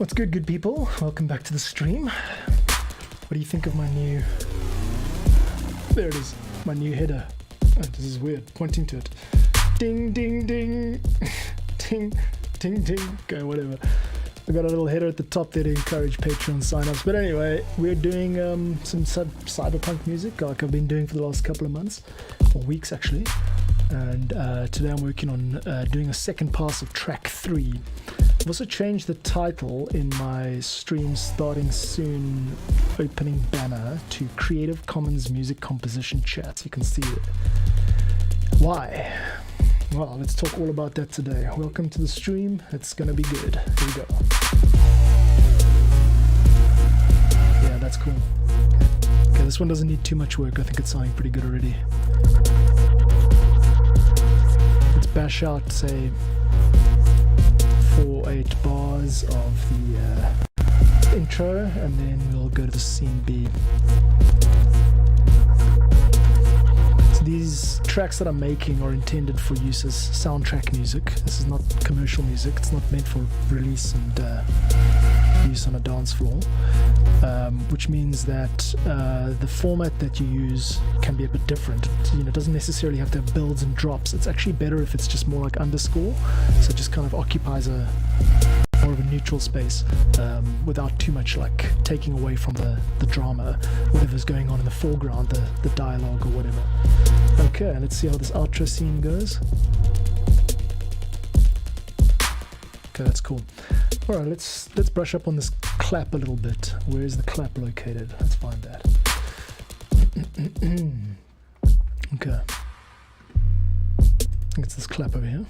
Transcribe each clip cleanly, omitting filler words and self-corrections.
What's good people? Welcome back to the stream. What do you think of my new... There it is, my new header. Oh, this is weird, pointing to it. Ding, ding, ding. Ding, ding, ding. Okay, whatever. I got a little header at the top there to encourage Patreon sign-ups. But anyway, we're doing some cyberpunk music like I've been doing for the last couple of months, or weeks actually. And today I'm working on doing a second pass of track 3. I've also changed the title in my stream starting soon opening banner to Creative Commons Music Composition Chat. You can see it. Why? Well, let's talk all about that today. Welcome to the stream. It's gonna be good. Here we go. Yeah, that's cool. Okay, this one doesn't need too much work. I think it's sounding pretty good already. Let's bash out, say, 4-8 bars of the intro, and then we'll go to the scene B. So these tracks that I'm making are intended for use as soundtrack music. This is not commercial music. It's not meant for release and use on a dance floor, which means that the format that you use can be a bit different. It doesn't necessarily have to have builds and drops. It's actually better if it's just more like underscore, so it just kind of occupies a more of a neutral space without too much like taking away from the drama, whatever's going on in the foreground, the dialogue or whatever. Okay, let's see how this outro scene goes. Okay, that's cool. All right, let's brush up on this clap a little bit. Where is the clap located? Let's find that. Okay. I think it's this clap over here.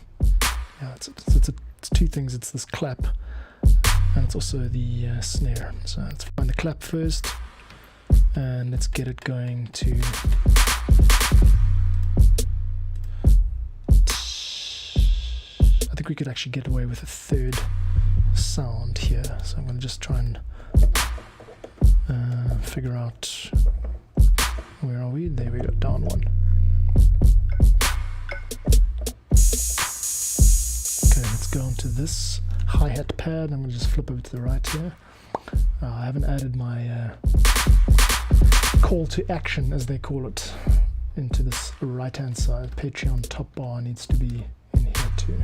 Yeah, it's two things. It's this clap, and it's also the snare. So let's find the clap first, and let's get it going to... I think we could actually get away with a third sound here, so I'm going to just try and figure out where are we. There we go, down one. Okay, let's go on to this hi-hat pad. I'm going to just flip over to the right here. I haven't added my call to action, as they call it, into this right hand side. Patreon top bar needs to be in here too.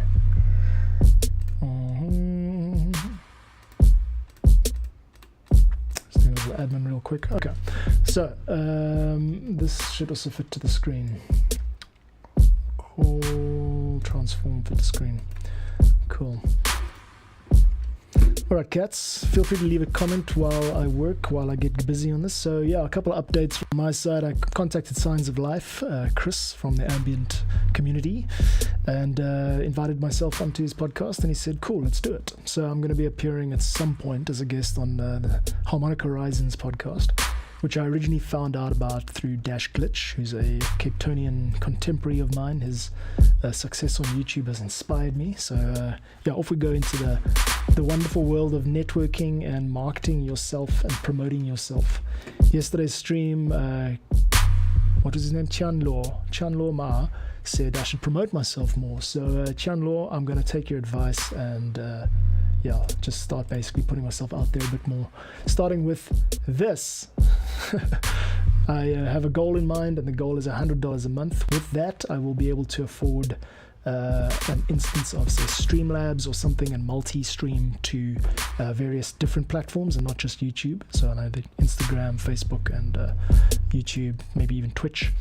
Just doing a little admin real quick. Okay, so this should also fit to the screen. Call transform fit to screen. Cool. Alright cats, feel free to leave a comment while I work, while I get busy on this. So yeah, a couple of updates from my side. I contacted Signs of Life, Chris from the ambient community, and invited myself onto his podcast, and he said, cool, let's do it. So I'm going to be appearing at some point as a guest on the Harmonic Horizons podcast, which I originally found out about through Dash Glitch, who's a Cape Townian contemporary of mine. His success on YouTube has inspired me. So yeah, off we go into the wonderful world of networking and marketing yourself and promoting yourself. Yesterday's stream, what was his name? Chanlo Ma said I should promote myself more. So Chanlo, I'm going to take your advice and yeah, just start basically putting myself out there a bit more. Starting with this. I have a goal in mind, and the goal is $100 a month. With that, I will be able to afford an instance of, say, Streamlabs or something, and multi-stream to various different platforms and not just YouTube. So I know that Instagram, Facebook, and YouTube, maybe even Twitch.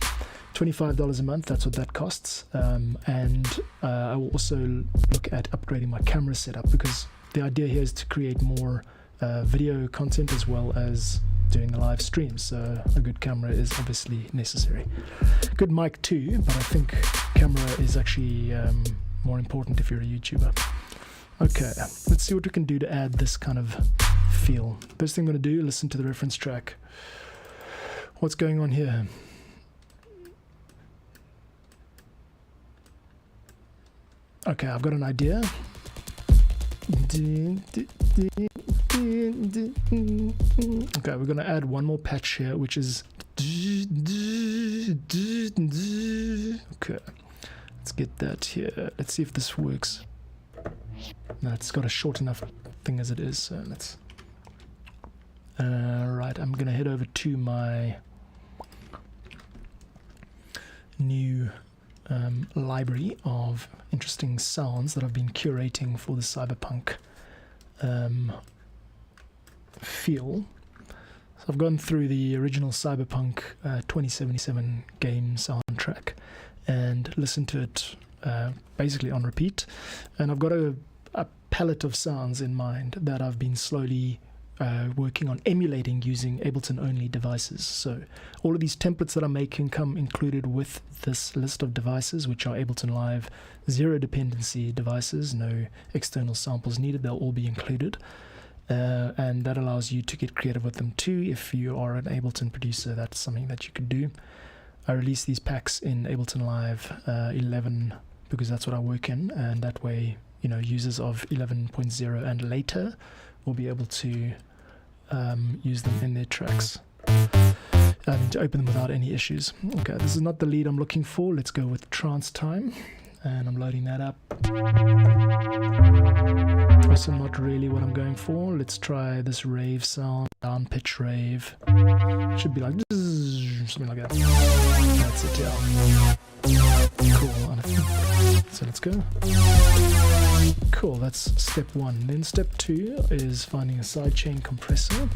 $25 a month, that's what that costs. And I will also look at upgrading my camera setup, because the idea here is to create more video content as well as doing the live streams. So a good camera is obviously necessary. Good mic too, but I think camera is actually more important if you're a YouTuber. Okay, let's see what we can do to add this kind of feel. First thing I'm going to do, listen to the reference track. What's going on here? Okay, I've got an idea. Okay, we're going to add one more patch here, which is... Okay, let's get that here. Let's see if this works. That's got a short enough thing as it is, so let's... right, I'm gonna head over to my new library of interesting sounds that I've been curating for the Cyberpunk feel. So I've gone through the original Cyberpunk 2077 game soundtrack and listened to it basically on repeat, and I've got a palette of sounds in mind that I've been slowly working on emulating using Ableton only devices. So all of these templates that I'm making come included with this list of devices, which are Ableton Live zero dependency devices, no external samples needed, they'll all be included. And that allows you to get creative with them too. If you are an Ableton producer, that's something that you could do. I release these packs in Ableton Live 11 because that's what I work in, and that way, you know, users of 11.0 and later will be able to use them in their tracks, to open them without any issues. Okay, this is not the lead I'm looking for. Let's go with trance time, and I'm loading that up. Also not really what I'm going for. Let's try this rave sound, down pitch rave. Should be like something like that. That's it, yeah. Cool. So let's go. Cool, that's step one. Then step two is finding a sidechain compressor.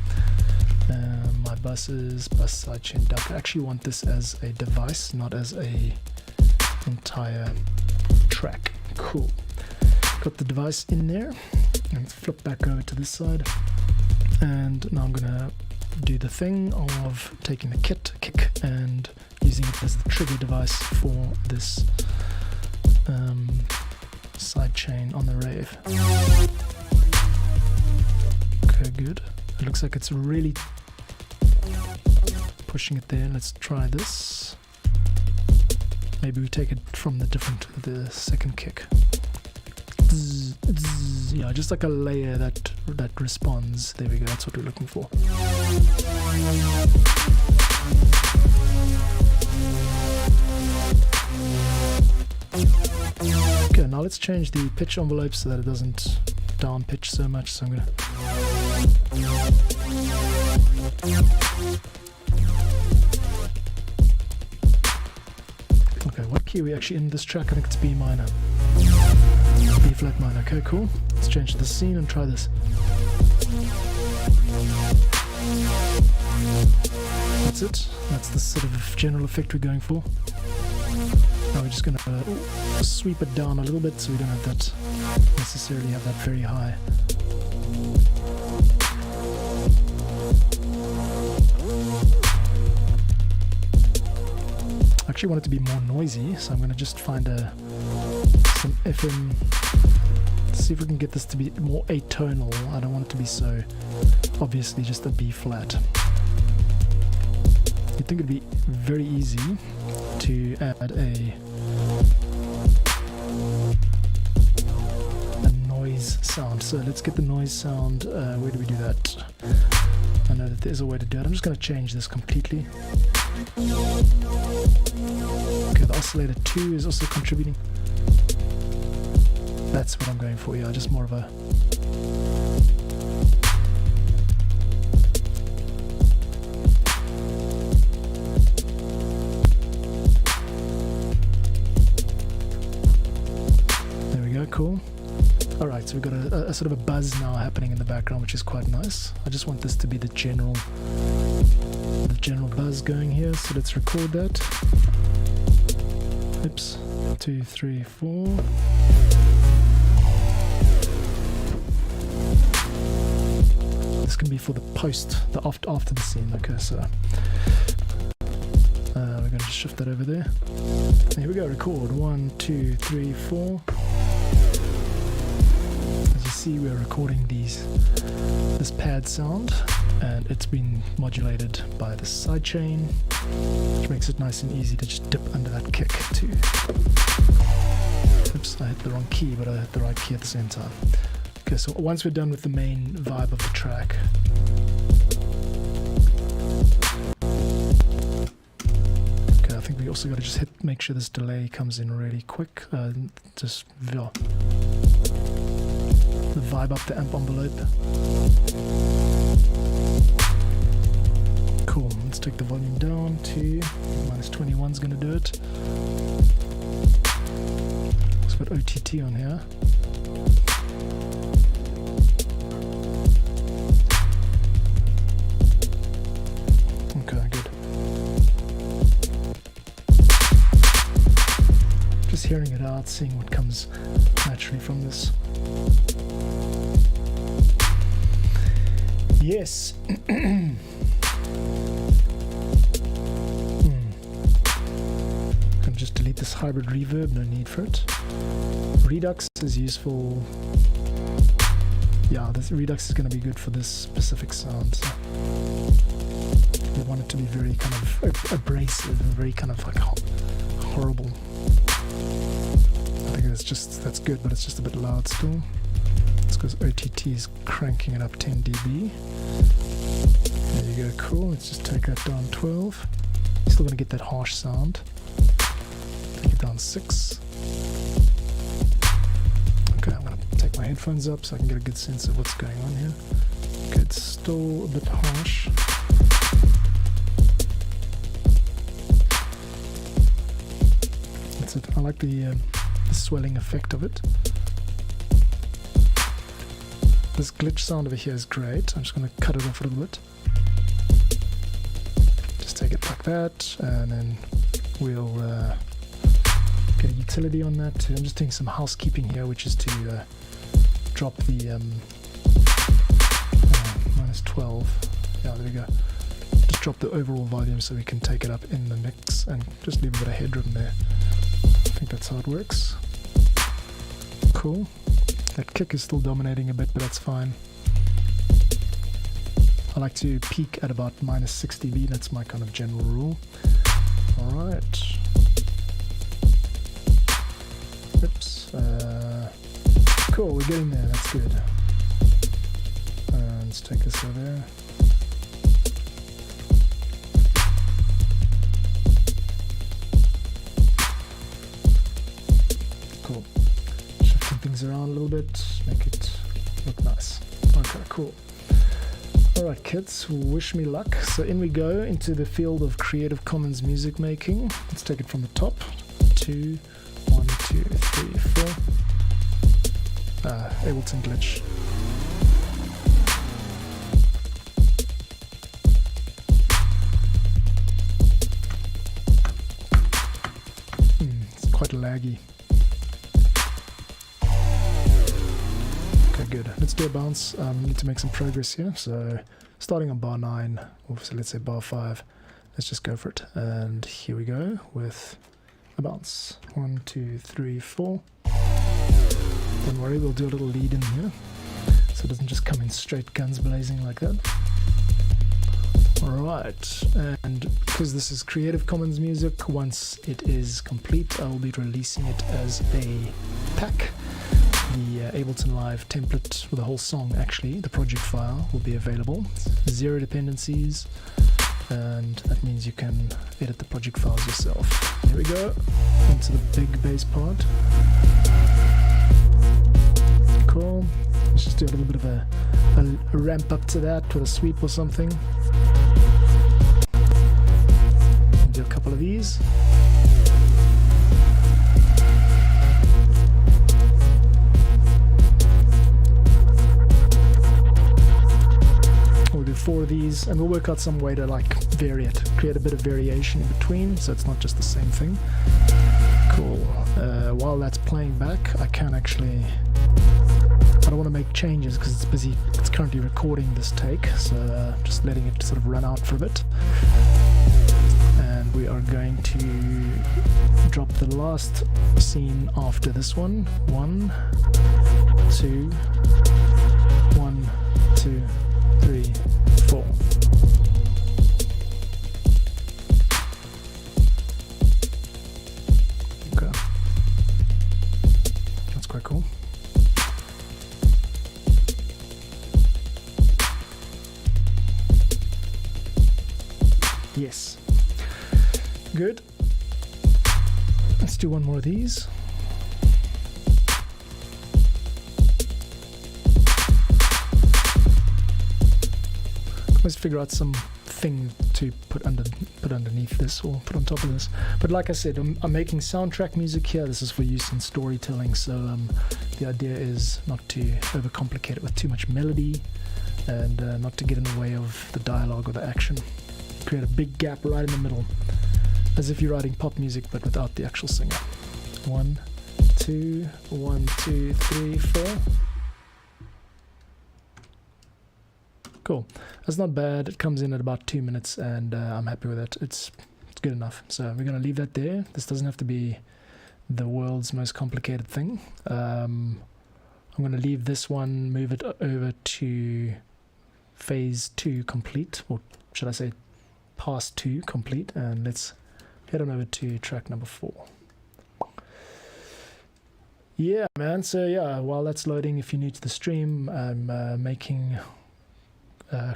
My bus sidechain duck. I actually want this as a device, not as a entire track. Cool. Got the device in there. Let's flip back over to this side. And now I'm gonna do the thing of taking the kick and using it as the trigger device for this sidechain on the rave. Okay, good. It looks like it's really pushing it there. Let's try this. Maybe we take it from the second kick. Yeah, just like a layer that responds. There we go, that's what we're looking for. Okay, now let's change the pitch envelope so that it doesn't down pitch so much. So I'm gonna okay, what key are we actually in this track? I think it's B minor. B flat minor. Okay, cool. Let's change the scene and try this. That's it. That's the sort of general effect we're going for. Now we're just going to sweep it down a little bit so we don't have that necessarily have that very high. I actually want it to be more noisy, so I'm going to just find some FM. See if we can get this to be more atonal. I don't want it to be so obviously just a B flat. You'd think it'd be very easy to add a noise sound. So let's get the noise sound. Where do we do that? I know that there's a way to do it. I'm just going to change this completely. Okay, the oscillator 2 is also contributing. That's what I'm going for, yeah, just more of a... There we go, cool. Alright, so we've got a sort of a buzz now happening in the background, which is quite nice. I just want this to be the general buzz going here, so let's record that. Oops, 2, 3, 4. This can be for the post, the after the scene. Okay, so we're going to shift that over there. Here we go, record. 1, 2, 3, 4. As you see, we're recording this pad sound, and it's been modulated by the sidechain, which makes it nice and easy to just dip under that kick too. Oops, I hit the wrong key, but I hit the right key at the same time. Okay, so once we're done with the main vibe of the track, okay, I think we also got to just make sure this delay comes in really quick. Yeah. vibe up the amp envelope. Cool, let's take the volume down to -21 is going to do it. Let's put OTT on here. Okay, good. Just hearing it out, seeing what comes naturally from this. Yes. Can just delete this hybrid reverb, no need for it. Redux is useful. Yeah, this Redux is going to be good for this specific sound. So we want it to be very kind of abrasive and very kind of like horrible. I think that's good, but it's just a bit loud still. It's because OTT is cranking it up 10 dB. There you go, cool. Let's just take that down 12. You're still going to get that harsh sound. Take it down 6. Okay, I'm going to take my headphones up so I can get a good sense of what's going on here. Okay, it's still a bit harsh. That's it. I like the swelling effect of it. This glitch sound over here is great. I'm just going to cut it off a little bit. Just take it like that, and then we'll get a utility on that too. I'm just doing some housekeeping here, which is to drop the -12. Yeah, there we go. Just drop the overall volume so we can take it up in the mix and just leave a bit of headroom there. I think that's how it works. Cool. That kick is still dominating a bit, but that's fine. I like to peak at about -6 dB. That's my kind of general rule. Alright. Oops. Cool, we're getting there. That's good. Let's take this over there. Cool. Shifting things around a little bit, make it look nice. Okay, cool. Alright kids, wish me luck. So in we go into the field of Creative Commons music making. Let's take it from the top. 2, 1, 2, 3, 4. Ableton glitch. It's quite laggy. Okay, good. Let's do a bounce. Need to make some progress here. So starting on bar 9, or so let's say bar 5. Let's just go for it. And here we go with a bounce. 1, 2, 3, 4. Don't worry, we'll do a little lead in here, so it doesn't just come in straight guns blazing like that. Alright, and because this is Creative Commons music, once it is complete, I will be releasing it as a pack. The Ableton Live template for the whole song, actually, the project file, will be available. 0 dependencies, and that means you can edit the project files yourself. Here we go, into the big bass part. Cool. Let's just do a little bit of a ramp up to that with a sweep or something. Do a couple of these. We'll do 4 of these, and we'll work out some way to like vary it, create a bit of variation in between, so it's not just the same thing. Cool. While that's playing back, I can actually. I don't want to make changes because it's busy. It's currently recording this take, so just letting it sort of run out for a bit. And we are going to drop the last scene after this one. 1, 2, 1, 2, 3, 4. Okay. That's quite cool. Yes. Good. Let's do one more of these. Let's figure out some thing to put underneath this or put on top of this. But like I said, I'm making soundtrack music here. This is for use in storytelling, so the idea is not to overcomplicate it with too much melody and not to get in the way of the dialogue or the action. Create a big gap right in the middle, as if you're writing pop music but without the actual singer. 1, 2, 1, 2, 3, 4. Cool. That's not bad. It comes in at about 2 minutes, and I'm happy with it. It's good enough. So we're going to leave that there. This doesn't have to be the world's most complicated thing. I'm going to leave this one, move it over to phase 2 complete, or should I say pass 2 complete, and let's head on over to track number 4. Yeah, man. So yeah, while that's loading, if you're new to the stream, I'm making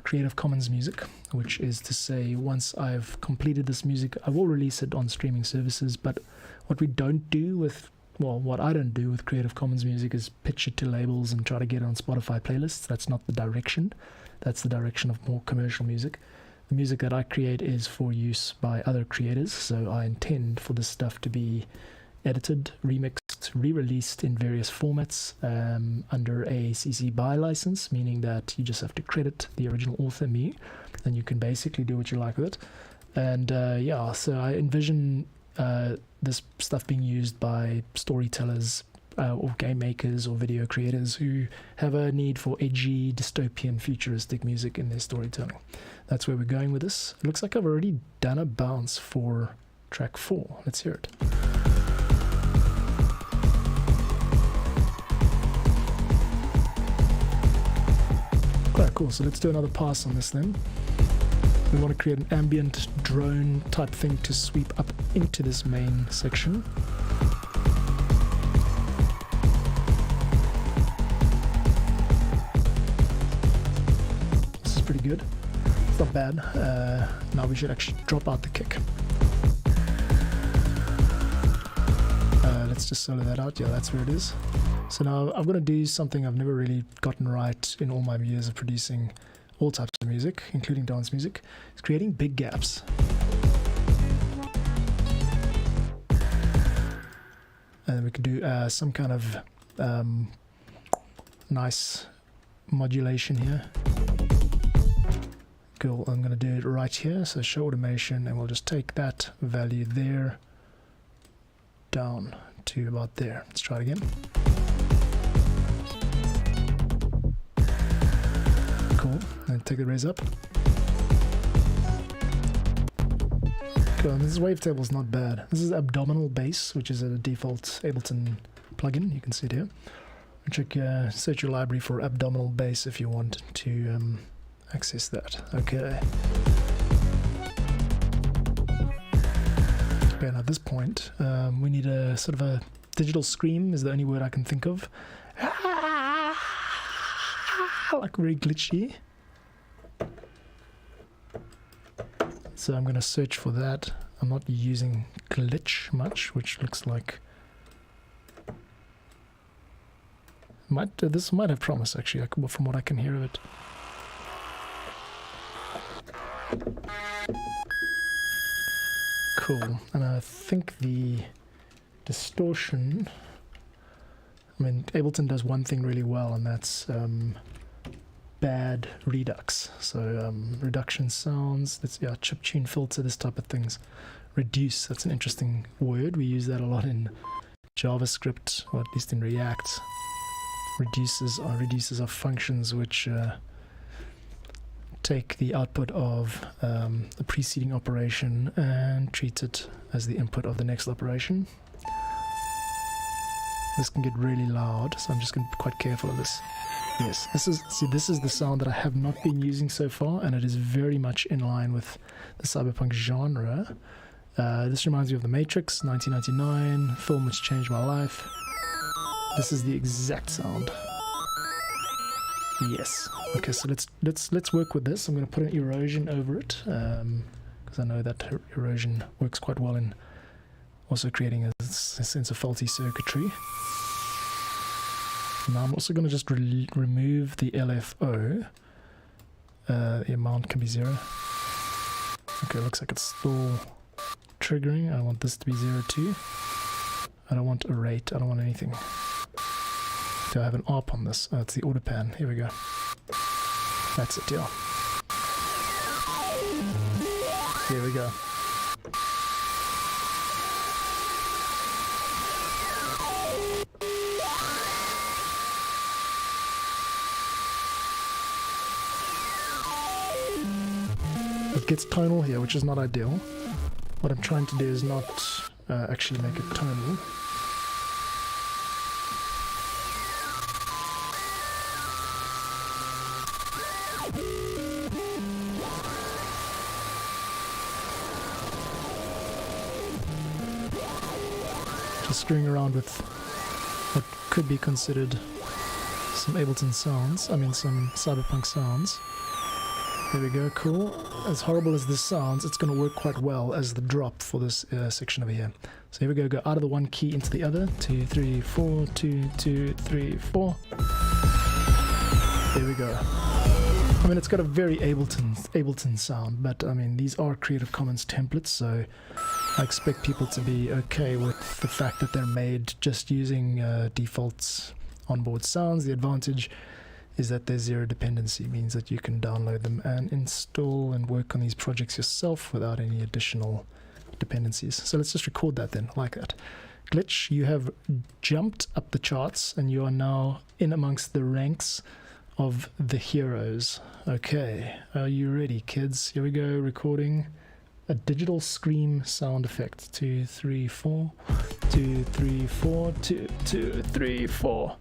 Creative Commons music, which is to say, once I've completed this music, I will release it on streaming services. But what we don't do with, well, what I don't do with Creative Commons music is pitch it to labels and try to get it on Spotify playlists. That's not the direction. That's the direction of more commercial music. The music that I create is for use by other creators, so I intend for this stuff to be edited, remixed, re-released in various formats under a CC BY license, meaning that you just have to credit the original author, me, and you can basically do what you like with it. And yeah, so I envision this stuff being used by storytellers or game makers or video creators who have a need for edgy, dystopian, futuristic music in their storytelling. That's where we're going with this. It looks like I've already done a bounce for track 4. Let's hear it. Quite cool. So let's do another pass on this then. We want to create an ambient drone type thing to sweep up into this main section. This is pretty good. It's not bad. Now we should actually drop out the kick. Let's just solo that out. Yeah, that's where it is. So now I'm going to do something I've never really gotten right in all my years of producing all types of music, including dance music. It's creating big gaps. And we could do some kind of nice modulation here. Cool. I'm going to do it right here. So show automation, and we'll just take that value there down to about there. Let's try it again. Cool. And take the raise up. Cool. And this wavetable is not bad. This is abdominal bass, which is a default Ableton plugin. You can see it here. Check, search your library for abdominal bass if you want to access that. Okay. Okay, now at this point, we need a sort of a digital scream is the only word I can think of. Like very glitchy. So I'm going to search for that. I'm not using glitch much, which looks like this might have promise actually, from what I can hear of it. Cool. And I think the distortion, I mean, Ableton does one thing really well, and that's bad redux. So reduction sounds, that's chiptune filter, this type of things. Reduce, that's an interesting word. We use that a lot in JavaScript, or at least in React. Reduces are functions which take the output of the preceding operation and treat it as the input of the next operation. This can get really loud, so I'm just going to be quite careful of this. Yes, this is the sound that I have not been using so far, and it is very much in line with the cyberpunk genre. This reminds me of The Matrix, 1999, film which changed my life. This is the exact sound. Yes. Okay, so let's work with this. I'm going to put an erosion over it because I know that erosion works quite well in also creating a sense of faulty circuitry. Now I'm also going to just remove the LFO the amount can be 0. Okay, looks like it's still triggering. I want this to be 0 too. I don't want a rate, I don't want anything. Do I have an ARP on this? Oh, it's the auto pan. Here we go. That's it, yeah. Here we go. It gets tonal here, which is not ideal. What I'm trying to do is not actually make it tonal. Just screwing around with what could be considered some Ableton sounds, I mean some Cyberpunk sounds. There we go, cool. As horrible as this sounds, it's going to work quite well as the drop for this section over here. So here we go, go out of the one key into the other. 2, 3, 4, 2, 2, 3, 4. There we go. I mean, it's got a very Ableton sound, but I mean, these are Creative Commons templates, so I expect people to be okay with the fact that they're made just using defaults onboard sounds. The advantage is that there's zero dependency, means that you can download them and install and work on these projects yourself without any additional dependencies. So let's just record that then, like that. Glitch, you have jumped up the charts and you are now in amongst the ranks of the heroes. Okay, are you ready, kids? Here we go, recording a digital scream sound effect. 2, 3, 4, 2, 3, 4, 2, 2, 3, 4.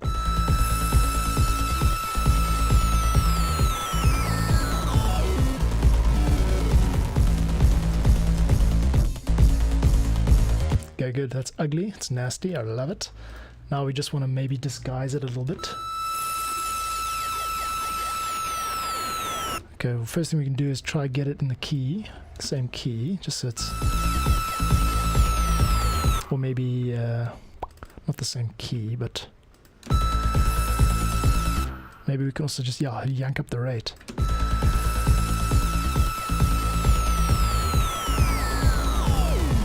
Okay, good. That's ugly. It's nasty. I love it. Now we just want to maybe disguise it a little bit. Okay, well, first thing we can do is try get it in the key, same key, just so it's, or maybe not the same key, but maybe we can also just yank up the rate.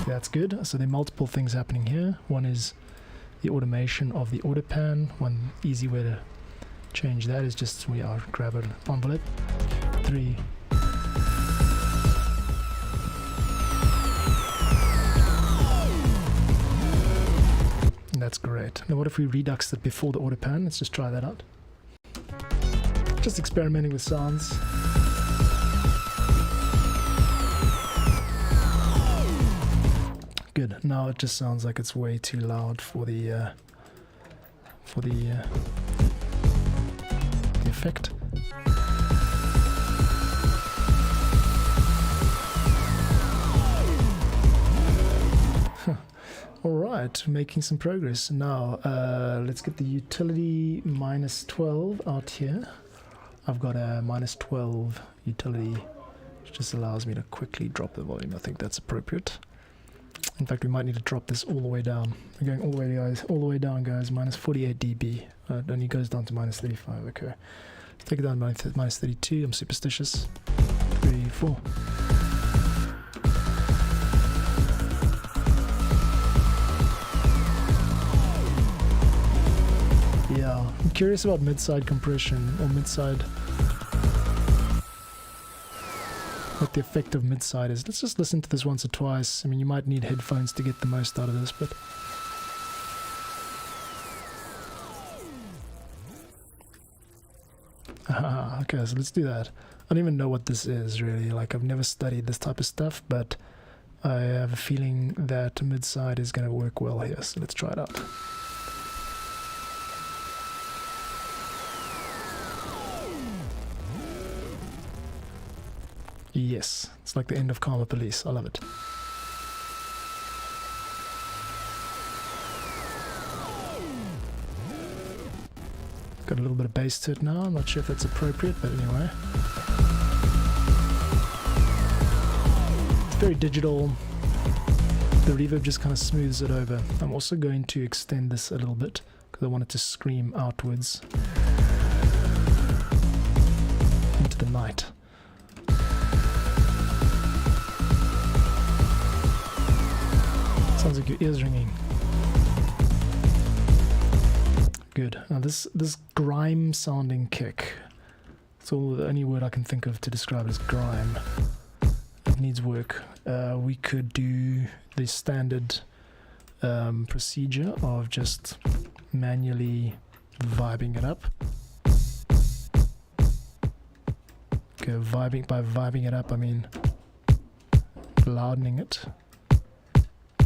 That's good. So there are multiple things happening here. One is the automation of the auto pan. One easy way to change that is just grab an envelope. 3. And that's great. Now what if we redux it before the auto pan? Let's just try that out. Just experimenting with sounds. Good. Now it just sounds like it's way too loud for the effect. All right, making some progress. Now let's get the utility -12 out here. I've got a -12 utility, which just allows me to quickly drop the volume. I think that's appropriate. In fact, we might need to drop this all the way down. We're going all the way, guys. All the way down, guys. -48 dB. It only goes down to -35. Okay. Let's take it down to -32. I'm superstitious. 3, 4. Yeah, I'm curious about mid-side compression or mid-side. What the effect of mid-side is. Let's just listen to this once or twice. I mean, you might need headphones to get the most out of this, but okay, so let's do that. I don't even know what this is really. Like, I've never studied this type of stuff, but I have a feeling that mid-side is going to work well here. So let's try it out. Yes, it's like the end of Karma Police. I love it. Got a little bit of bass to it now. I'm not sure if that's appropriate, but anyway. It's very digital. The reverb just kind of smooths it over. I'm also going to extend this a little bit because I want it to scream outwards into the night. your ears ringing? Good. Now this grime sounding kick. It's all the only word I can think of to describe it is grime. It needs work. We could do the standard procedure of just manually vibing it up. Okay, by vibing it up I mean loudening it.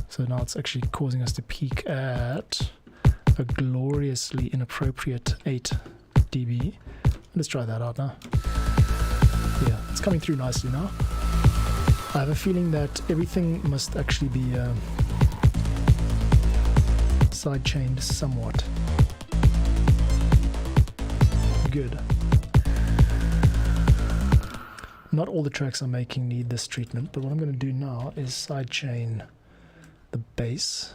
So now it's actually causing us to peak at a gloriously inappropriate 8 dB. Let's try that out now. Yeah, it's coming through nicely now. I have a feeling that everything must actually be side-chained somewhat. Good. Not all the tracks I'm making need this treatment, but what I'm going to do now is side-chain the bass.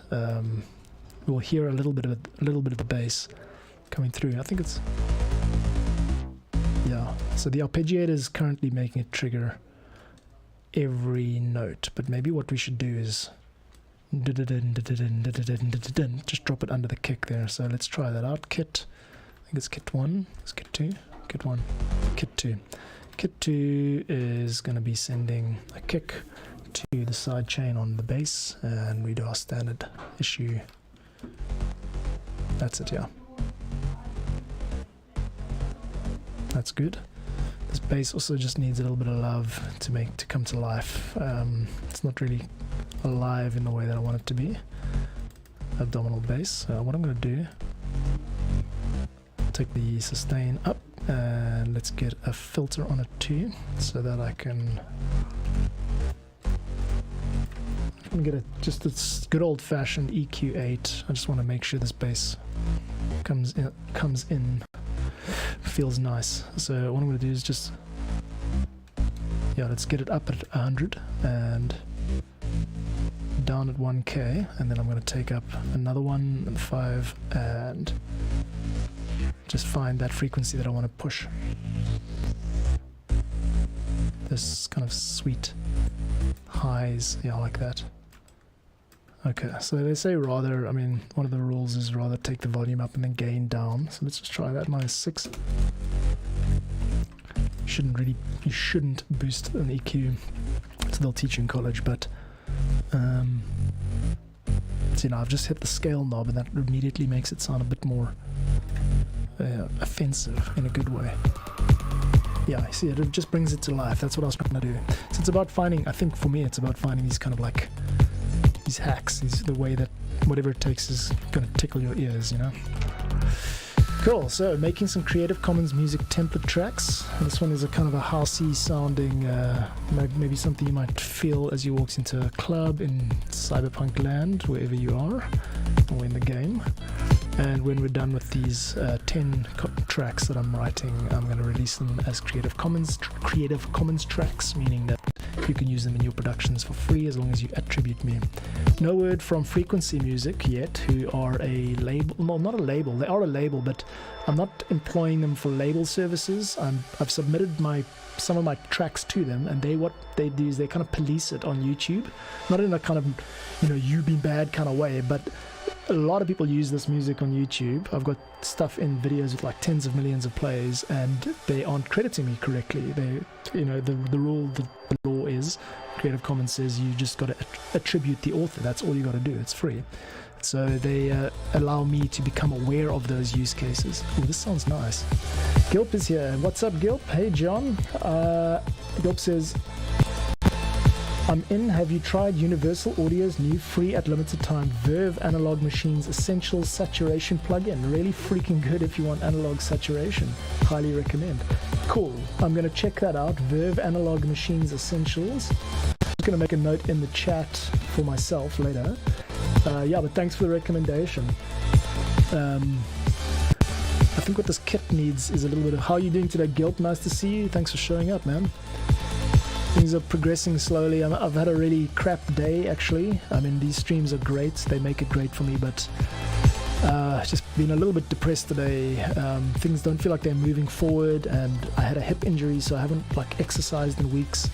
We'll hear a little bit of the bass coming through. I think it's, yeah. So the arpeggiator is currently making it trigger every note, but maybe what we should do is just drop it under the kick there. So let's try that out. Kit, I think it's kit 1, it's kit 2, kit 1, kit 2. Kit 2 is going to be sending a kick to the side chain on the bass, and we do our standard issue. That's it, yeah. That's good. This bass also just needs a little bit of love to come to life. It's not really alive in the way that I want it to be. Abdominal bass. What I'm going to do, take the sustain up, and let's get a filter on it too, so that I can get just a good old-fashioned EQ8. I just want to make sure this bass comes in, feels nice. So what I'm going to do is just, yeah, let's get it up at 100 and down at 1K, and then I'm going to take up another one and 5 and just find that frequency that I want to push. This kind of sweet highs, yeah, like that. Okay, so they say rather, I mean, one of the rules is rather take the volume up and then gain down. So let's just try that, -6. You shouldn't boost an EQ. So they'll teach you in college, but so, you know, I've just hit the scale knob, and that immediately makes it sound a bit more offensive in a good way. Yeah, I see it. It just brings it to life. That's what I was trying to do. So it's about finding, I think for me, it's about finding these kind of like these hacks, the way that whatever it takes is going to tickle your ears, you know. Cool. So making some Creative Commons music template tracks. This one is a kind of a housey sounding, maybe something you might feel as you walk into a club in Cyberpunk land, wherever you are, or in the game. And when we're done with these 10 tracks that I'm writing, I'm going to release them as Creative Commons tracks, meaning that you can use them in your productions for free as long as you attribute me. No word from Frequency Music yet, who are a label. No, not a label. They are a label, but I'm not employing them for label services. I've submitted some of my tracks to them, and what they do is they kind of police it on YouTube, not in a kind of, you know, you be bad kind of way, but a lot of people use this music on YouTube. I've got stuff in videos with like tens of millions of plays, and they aren't crediting me correctly. They, you know, the law is Creative Commons says you just got to attribute the author. That's all you got to do. It's free. So they allow me to become aware of those use cases. Ooh, this sounds nice. Gilp is here. What's up, Gilp? Hey, John. Gilp says, I'm in. Have you tried Universal Audio's new free at limited time Verve Analog Machines Essentials Saturation plugin? Really freaking good if you want analog saturation. Highly recommend. Cool. I'm going to check that out. Verve Analog Machines Essentials. I'm just going to make a note in the chat for myself later. Yeah, but thanks for the recommendation. I think what this kit needs is a little bit of... How are you doing today, Gilp? Nice to see you. Thanks for showing up, man. Things are progressing slowly. I've had a really crap day, actually. I mean, these streams are great. They make it great for me, but just been a little bit depressed today. Things don't feel like they're moving forward, and I had a hip injury, so I haven't like exercised in weeks.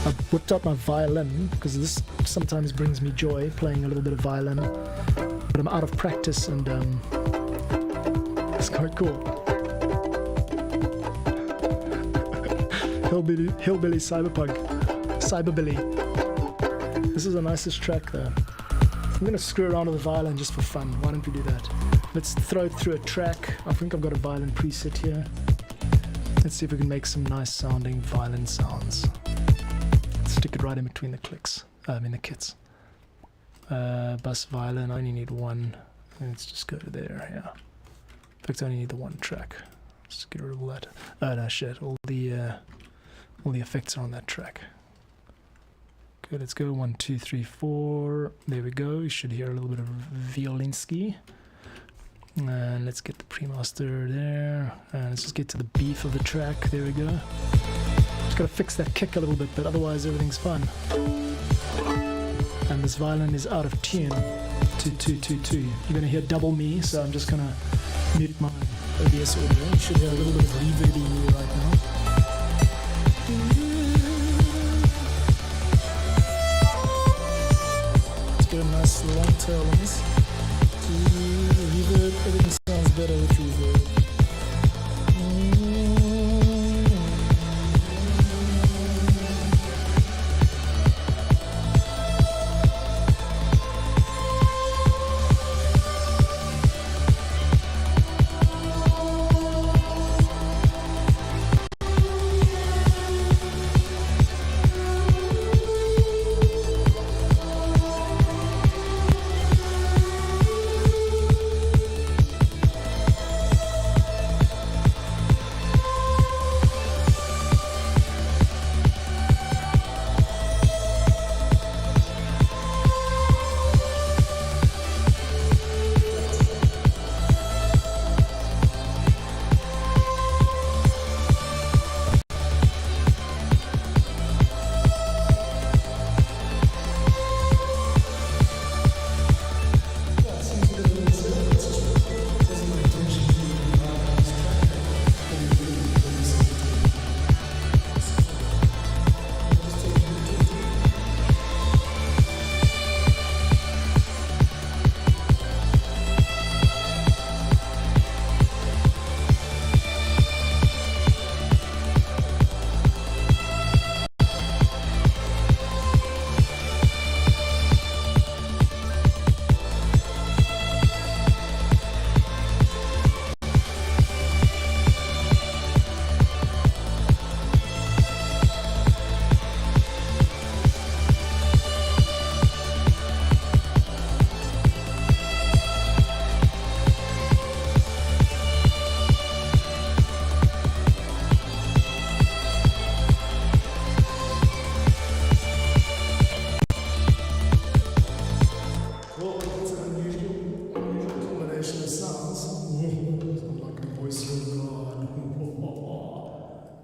I whipped out my violin because this sometimes brings me joy, playing a little bit of violin, but I'm out of practice, and it's quite cool. Hillbilly Cyberpunk. Cyberbilly. This is the nicest track though. I'm gonna screw around with the violin just for fun. Why don't we do that? Let's throw it through a track. I think I've got a violin preset here. Let's see if we can make some nice sounding violin sounds. Stick it right in between the clicks. The kits. Bass violin, I only need one. Let's just go to there, yeah. In fact, I only need the one track. Let's get rid of all that. Oh no, shit. All the effects are on that track. Okay, let's go 1, 2, 3, 4. There we go. You should hear a little bit of Violinski. And let's get the pre-master there. And let's just get to the beef of the track. There we go. Just gotta fix that kick a little bit, but otherwise everything's fine. And this violin is out of tune. 2, 2, 2, 2. You're gonna hear double me, so I'm just gonna mute my OBS audio. You should hear a little bit of reverb in me right now. Let's get a nice long tail on this. Reverb, everything sounds better with reverb.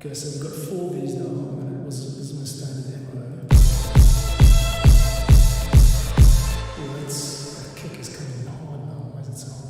Okay, so we've got 4 of these now. This is my standard demo. That kick is coming in hard now. Why does it sound?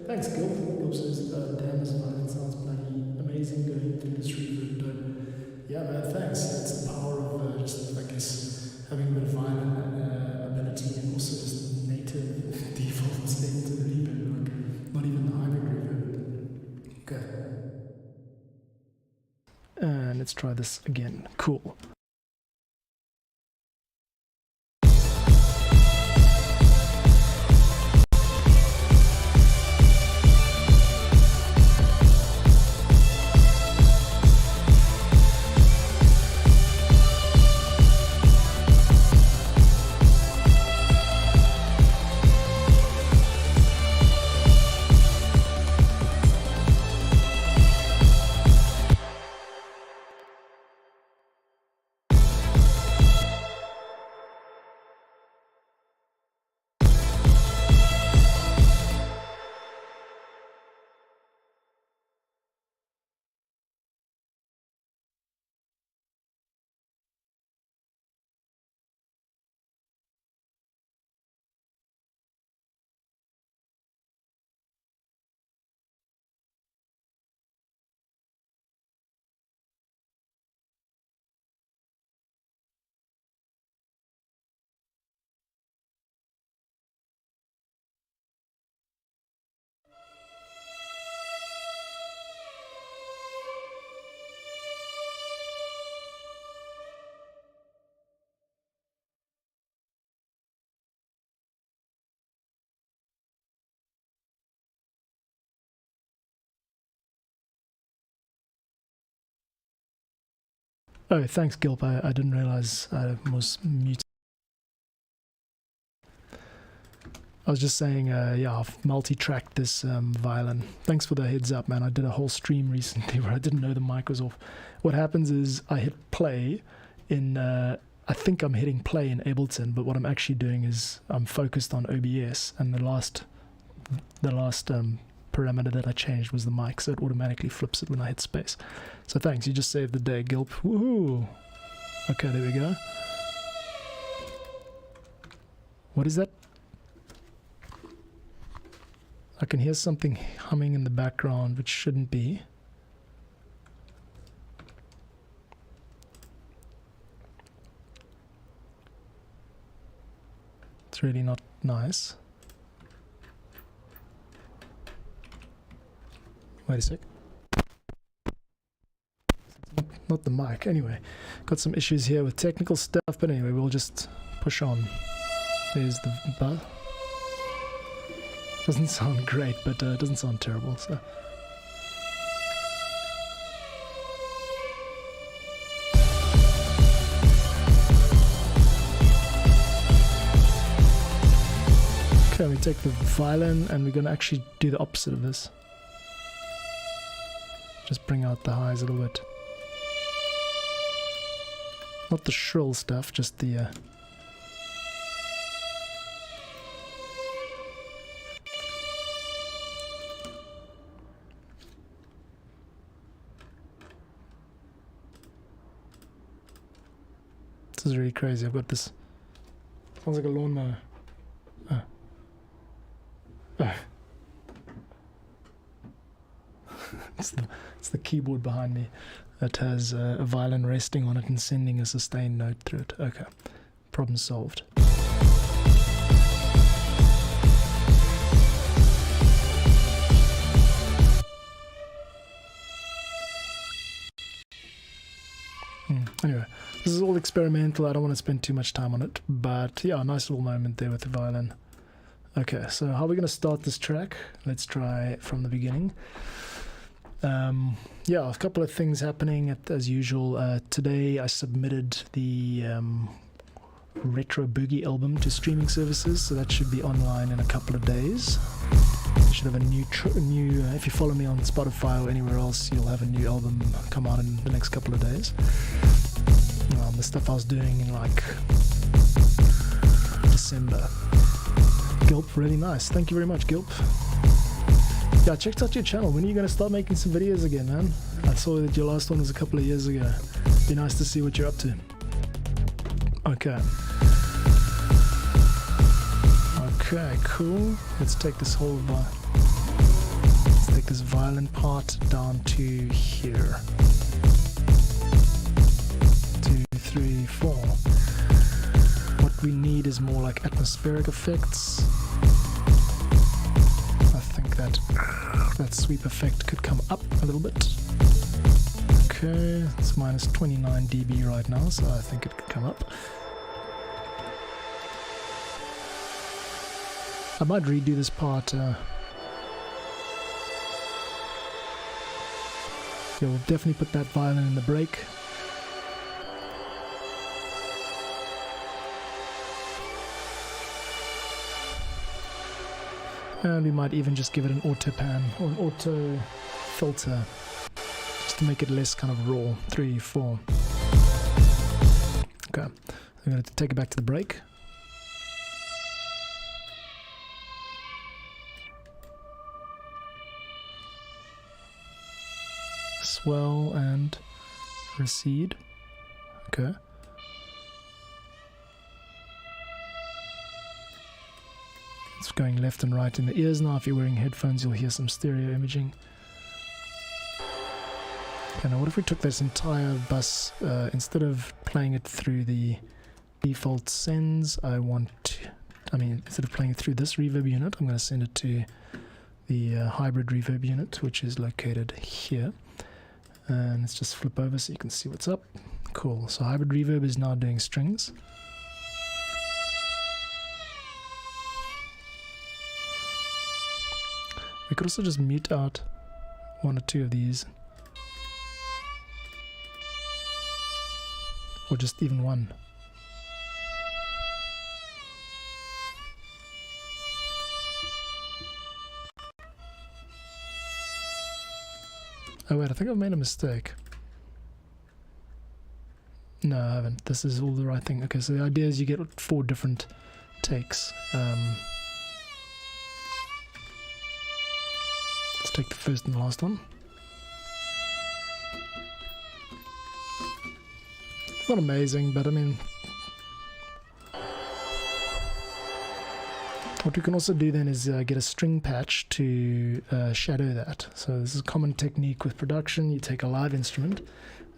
Thanks, Gil. Gil says, damn, this violin sounds bloody amazing going through this reverb. Yeah, man, thanks. It's the power of just, I guess, having a bit of violin ability and also just native default setting to the reverb, like not even the hybrid reverb. Okay. And let's try this again. Cool. Oh, thanks, Gilp. I didn't realize I was muted. I was just saying, yeah, I've multi-tracked this violin. Thanks for the heads up, man. I did a whole stream recently where I didn't know the mic was off. What happens is I hit play in, I think I'm hitting play in Ableton, but what I'm actually doing is I'm focused on OBS, and the last parameter that I changed was the mic, so it automatically flips it when I hit space. So thanks, you just saved the day, Gilp. Woohoo! Okay, there we go. What is that? I can hear something humming in the background, which shouldn't be. It's really not nice. Wait a sec. Not the mic. Anyway, got some issues here with technical stuff, but anyway, we'll just push on. There's the buzz. Doesn't sound great, but it doesn't sound terrible, so. Okay, we take the violin and we're going to actually do the opposite of this. Just bring out the highs a little bit. Not the shrill stuff, just the... This is really crazy. I've got this. Sounds like a lawnmower. Oh. Oh. It's the keyboard behind me that has a violin resting on it and sending a sustained note through it. Okay, problem solved. Anyway, this is all experimental. I don't want to spend too much time on it, but yeah, a nice little moment there with the violin. Okay, so how are we going to start this track? Let's try from the beginning. Yeah, a couple of things happening as usual. Today I submitted the Retro Boogie album to streaming services, so that should be online in a couple of days. I should have a new if you follow me on Spotify or anywhere else, you'll have a new album come out in the next couple of days. The stuff I was doing in like December. Gilp, really nice. Thank you very much, Gilp. Yeah, I checked out your channel. When are you going to start making some videos again, man? I saw that your last one was a couple of years ago. Be nice to see what you're up to. Okay. Okay, cool. Let's take this whole let's take this violin part down to here. 2, 3, 4. What we need is more like atmospheric effects. I think that sweep effect could come up a little bit. Okay, it's minus 29 dB right now, so I think it could come up. I might redo this part. Yeah, we'll definitely put that violin in the break. And we might even just give it an auto pan or an auto filter just to make it less kind of raw. 3, 4. Okay, I'm going to take it back to the break. Swell and recede. Okay. It's going left and right in the ears now. If you're wearing headphones, you'll hear some stereo imaging. Okay, now what if we took this entire bus, instead of playing it through the default sends, instead of playing it through this reverb unit, I'm going to send it to the hybrid reverb unit, which is located here. And let's just flip over so you can see what's up. Cool, so hybrid reverb is now doing strings. We could also just mute out 1 or 2 of these. or just even one. Oh wait, I think I've made a mistake. No, I haven't. This is all the right thing. Okay, so the idea is you get 4 different takes. Let's take the first and the last one. It's not amazing, but I mean, what we can also do then is get a string patch to shadow that. So this is a common technique with production. You take a live instrument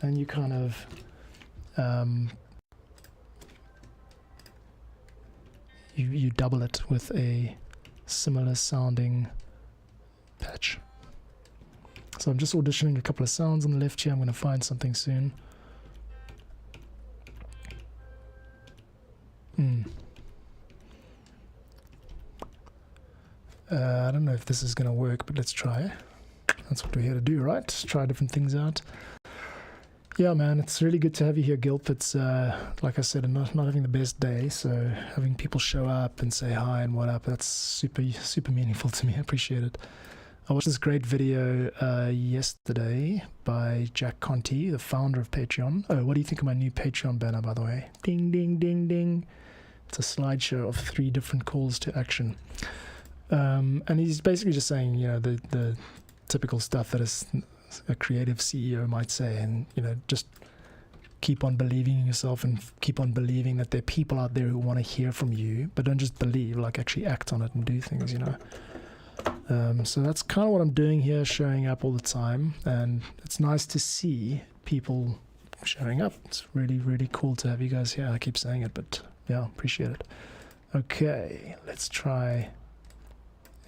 and you kind of you double it with a similar sounding patch. So I'm just auditioning a couple of sounds on the left here. I'm going to find something soon. I don't know if this is going to work, but let's try. That's what we're here to do, right? Try different things out. Yeah, man, it's really good to have you here, Gilp. It's, like I said, I'm not having the best day, so having people show up and say hi and what up, that's super meaningful to me. I appreciate it. I watched this great video yesterday by Jack Conti, the founder of Patreon. Oh, what do you think of my new Patreon banner, by the way? Ding, ding, ding, ding. It's a slideshow of 3 different calls to action. And he's basically just saying, you know, the typical stuff that a creative CEO might say, and, you know, just keep on believing in yourself and keep on believing that there are people out there who want to hear from you, but don't just believe, like actually act on it and do things, you know. So that's kind of what I'm doing here, showing up all the time, and it's nice to see people showing up. It's really, really cool to have you guys here. I keep saying it, but yeah, appreciate it. Okay, let's try.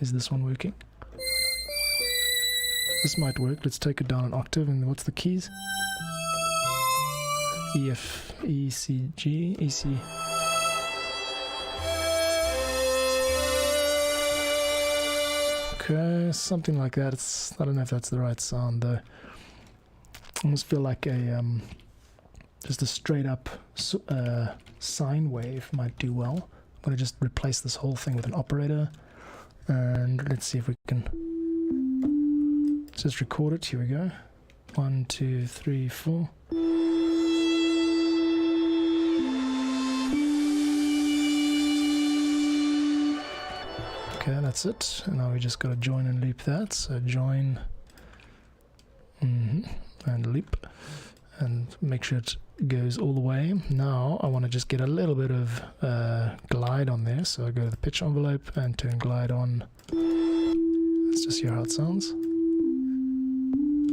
Is this one working? This might work. Let's take it down an octave. And what's the keys? E, F, E, C, G, E, C. Okay, something like that. I don't know if that's the right sound though. I almost feel like a just a straight up sine wave might do well. I'm gonna just replace this whole thing with an operator, and let's see if we can just record it. Here we go. 1, 2, 3, 4. Okay, that's it. And now we just got to join and loop that. So join and loop, and make sure it goes all the way. Now I want to just get a little bit of glide on there. So I go to the pitch envelope and turn glide on. Let's just hear how it sounds.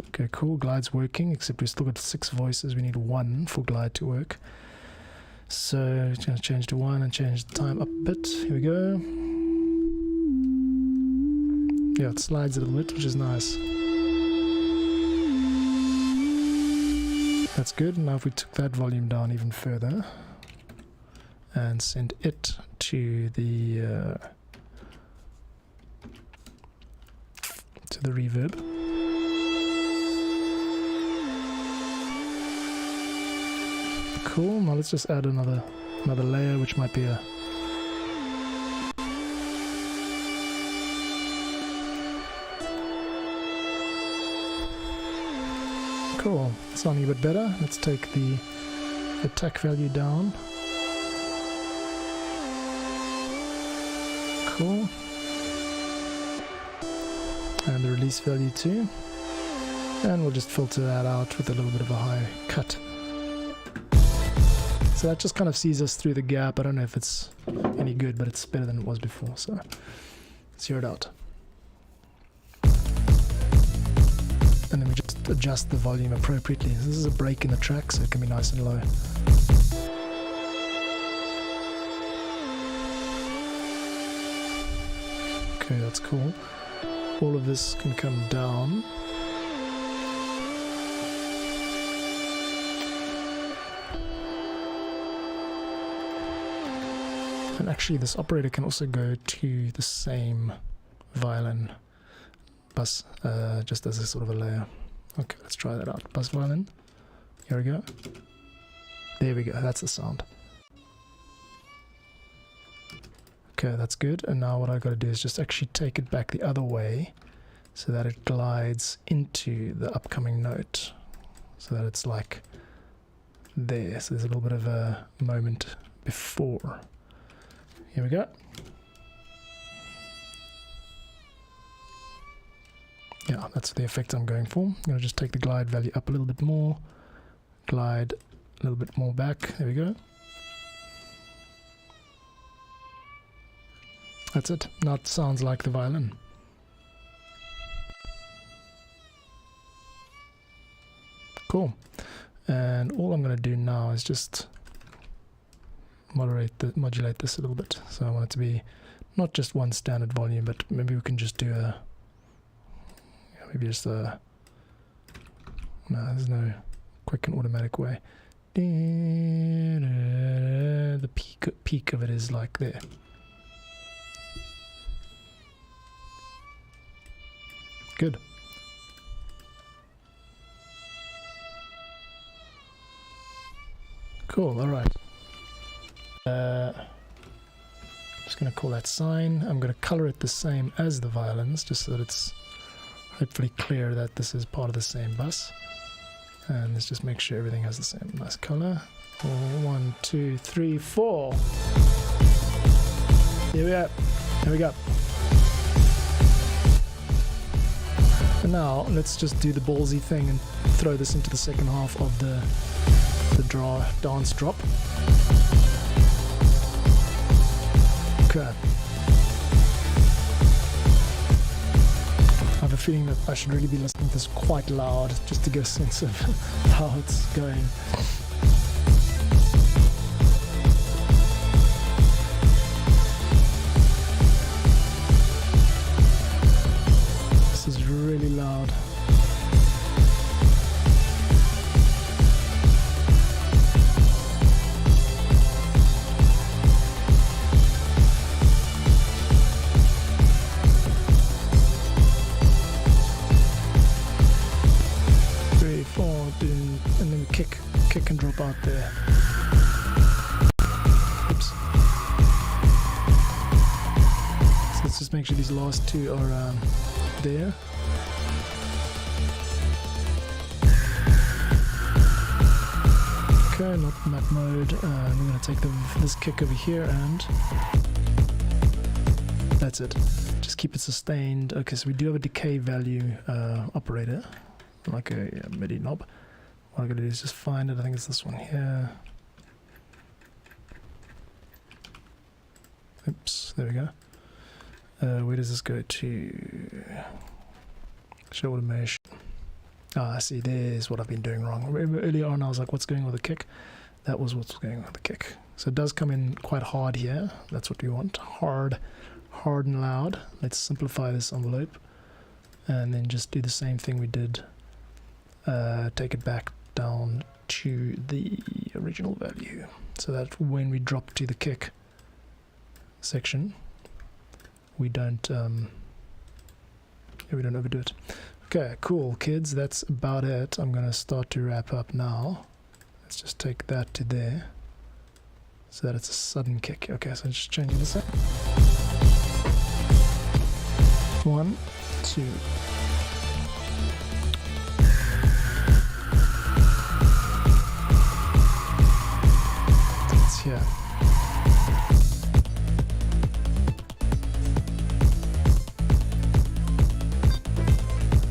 Okay, cool. Glide's working, except we've still got 6 voices. We need 1 for glide to work. So it's going to change to 1 and change the time up a bit. Here we go. Yeah, it slides a little bit, which is nice. That's good. Now if we took that volume down even further and send it to the reverb. Cool. Now let's just add another layer, which might be a cool. Sounding a bit better. Let's take the attack value down. Cool. And the release value too. And we'll just filter that out with a little bit of a high cut. So that just kind of sees us through the gap. I don't know if it's any good, but it's better than it was before. So let's hear it out. And then we just adjust the volume appropriately. This is a break in the track, so it can be nice and low. Okay, that's cool. All of this can come down. And actually this operator can also go to the same violin bus, just as a sort of a layer. Okay, let's try that out. Bus violin. Here we go. There we go, that's the sound. Okay, that's good. And now what I've got to do is just actually take it back the other way so that it glides into the upcoming note. So that it's like there. So there's a little bit of a moment before. Here we go. Yeah, that's the effect I'm going for. I'm going to just take the glide value up a little bit more. Glide a little bit more back. There we go. That's it. Now it sounds like the violin. Cool. And all I'm going to do now is just modulate this a little bit. So I want it to be not just one standard volume, but maybe we can just do a, maybe just a, no, there's no quick and automatic way. The peak of it is like there. Good. Cool, alright. Just going to call that sine. I'm going to color it the same as the violins, just so that it's hopefully clear that this is part of the same bus. And let's just make sure everything has the same nice color. 1, 2, 3, 4. Here we go. Here we go. And now let's just do the ballsy thing and throw this into the second half of the dance drop. Okay. I have a feeling that I should really be listening to this quite loud just to get a sense of how it's going. This is really loud. And then kick and drop out there. Oops. So let's just make sure these last two are there. Okay, not in that mode. We're going to take this kick over here and that's it. Just keep it sustained. Okay, so we do have a decay value operator, like a MIDI knob. What I'm going to do is just find it. I think it's this one here. Oops, there we go. Where does this go to? Show automation. Ah, I see, there's what I've been doing wrong. Remember earlier on I was like, what's going on with the kick? That was what's going on with the kick. So it does come in quite hard here. That's what we want. Hard and loud. Let's simplify this envelope. And then just do the same thing we did. Take it back down to the original value, so that when we drop to the kick section, we don't overdo it. Okay, cool, kids. That's about it. I'm gonna start to wrap up now. Let's just take that to there, so that it's a sudden kick. Okay, so just changing this up. 1, 2. Here.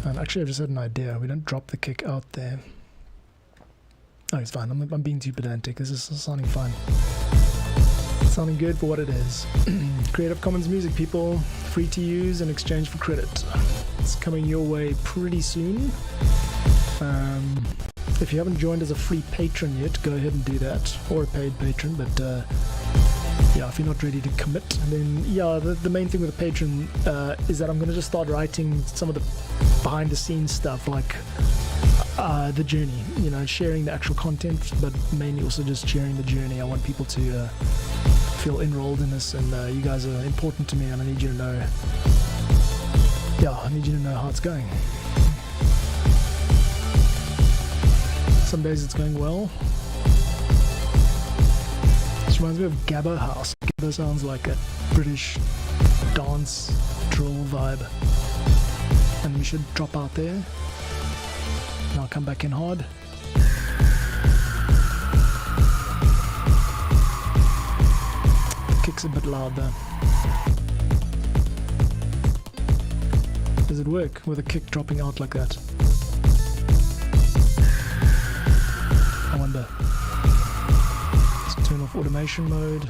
And actually, I just had an idea. We don't drop the kick out there. Oh, it's fine. I'm being too pedantic. This is sounding fine. It's sounding good for what it is. Creative Commons music, people. Free to use in exchange for credit. It's coming your way pretty soon. If you haven't joined as a free patron yet, go ahead and do that, or a paid patron. But yeah, if you're not ready to commit, then yeah, the main thing with a patron is that I'm going to just start writing some of the behind the scenes stuff, like the journey, you know, sharing the actual content, but mainly also just sharing the journey. I want people to feel enrolled in this, and you guys are important to me, and I need you to know, yeah, I need you to know how it's going. Some days it's going well, Reminds me of Gabba House. Gabba sounds like a British dance drill vibe. And we should drop out there. And I'll come back in hard. The kick's a bit loud though. Does it work with a kick dropping out like that? I wonder. Let's turn off automation mode.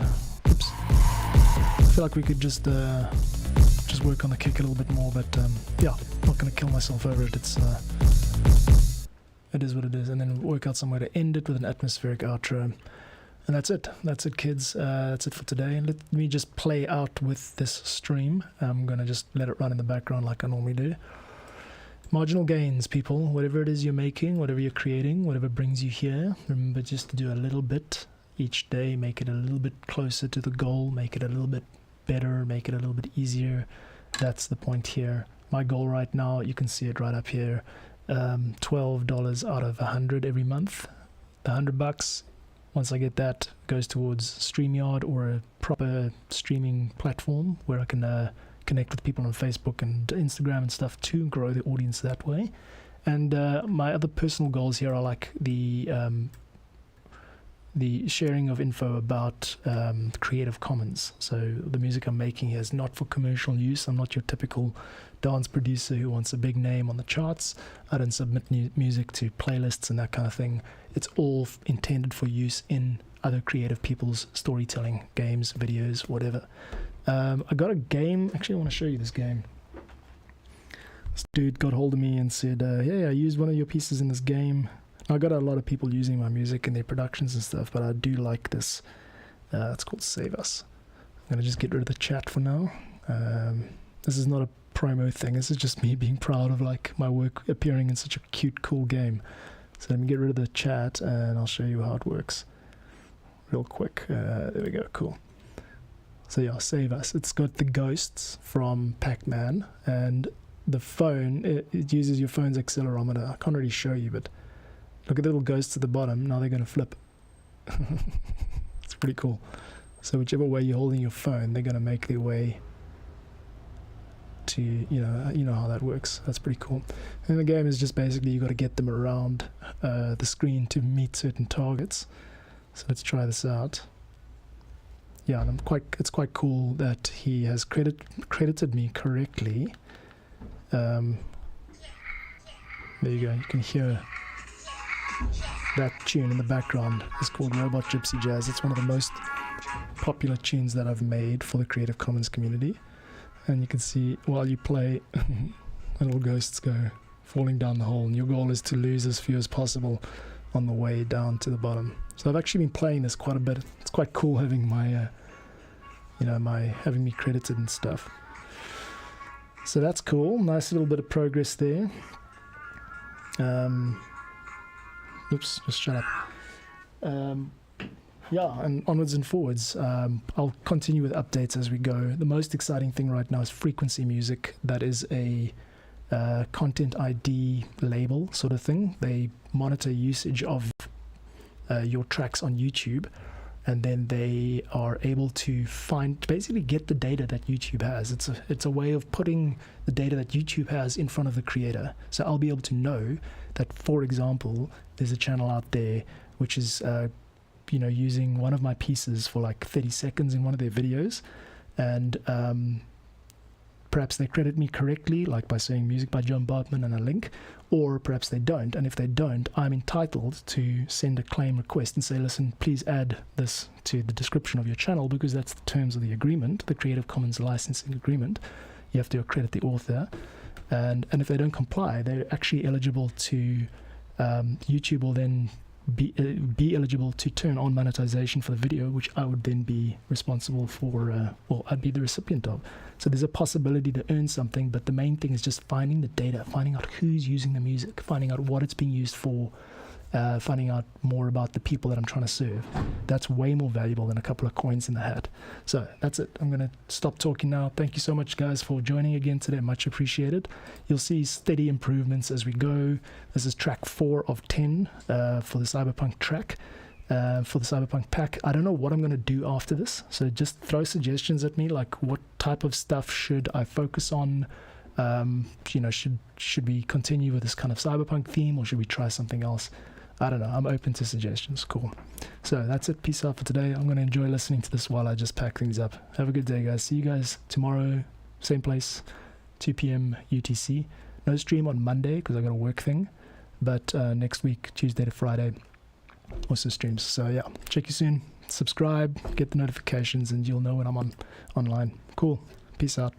Oops. I feel like we could just work on the kick a little bit more, but yeah, I'm not going to kill myself over it. It is what it is, and then work out somewhere to end it with an atmospheric outro. And that's it. That's it, kids. That's it for today. And let me just play out with this stream. I'm going to just let it run in the background like I normally do. Marginal gains, people. Whatever it is you're making, whatever you're creating, whatever brings you here, remember just to do a little bit each day. Make it a little bit closer to the goal. Make it a little bit better. Make it a little bit easier. That's the point here. My goal right now, you can see it right up here. $12 out of 100 every month. The $100. Once I get that, goes towards StreamYard or a proper streaming platform where I can connect with people on Facebook and Instagram and stuff to grow the audience that way. And my other personal goals here are like the sharing of info about Creative Commons. So the music I'm making here is not for commercial use. I'm not your typical dance producer who wants a big name on the charts. I don't submit music to playlists and that kind of thing. It's all intended for use in other creative people's storytelling, games, videos, whatever. I got a game. Actually, I want to show you this game. This dude got hold of me and said, hey, I used one of your pieces in this game. I got a lot of people using my music in their productions and stuff, but I do like this. It's called Save Us. I'm going to just get rid of the chat for now. This is not a promo thing. This is just me being proud of like my work appearing in such a cute, cool game. So let me get rid of the chat and I'll show you how it works real quick. There we go. Cool. So yeah, Save Us. It's got the ghosts from Pac-Man and the phone. It uses your phone's accelerometer. I can't really show you, but look at the little ghosts at the bottom. Now they're going to flip. It's pretty cool. So whichever way you're holding your phone, they're going to make their way to, you know how that works. That's pretty cool. And the game is just basically you got to get them around the screen to meet certain targets. So let's try this out. Yeah, and it's quite cool that he has credited me correctly. There you go. You can hear that tune in the background. It's called Robot Gypsy Jazz. It's one of the most popular tunes that I've made for the Creative Commons community. And you can see while you play, little ghosts go falling down the hole, and your goal is to lose as few as possible on the way down to the bottom. So I've actually been playing this quite a bit. It's quite cool having my, having me credited and stuff. So that's cool. Nice little bit of progress there. Oops, just shut up. Yeah, and onwards and forwards. I'll continue with updates as we go. The most exciting thing right now is Frequency Music. That is a content ID label sort of thing. They monitor usage of your tracks on YouTube, and then they are able to basically get the data that YouTube has. It's a way of putting the data that YouTube has in front of the creator. So I'll be able to know that, for example, there's a channel out there which is using one of my pieces for like 30 seconds in one of their videos, and perhaps they credit me correctly, like by saying music by John Bartman and a link, or perhaps they don't. And if they don't, I'm entitled to send a claim request and say, listen, please add this to the description of your channel, because that's the terms of the agreement, the Creative Commons licensing agreement. You have to accredit the author, and if they don't comply, they're actually eligible to YouTube will then be eligible to turn on monetization for the video, which I would then be responsible for, I'd be the recipient of. So there's a possibility to earn something, but the main thing is just finding the data, finding out who's using the music, finding out what it's being used for, finding out more about the people that I'm trying to serve. That's way more valuable than a couple of coins in the hat. So that's it. I'm going to stop talking now. Thank you so much, guys, for joining again today. Much appreciated. You'll see steady improvements as we go. This is track 4 of 10 for the Cyberpunk track. for the Cyberpunk pack. I don't know what I'm going to do after this, so just throw suggestions at me, like what type of stuff should I focus on. Should we continue with this kind of Cyberpunk theme, or should we try something else? I don't know. I'm open to suggestions. Cool. So that's it. Peace out for today. I'm going to enjoy listening to this while I just pack things up. Have a good day, guys. See you guys tomorrow, same place, 2 p.m. UTC. No stream on Monday because I got a work thing, but next week, Tuesday to Friday, also streams. So yeah, check you soon. Subscribe, get the notifications, and you'll know when I'm online. Cool. Peace out.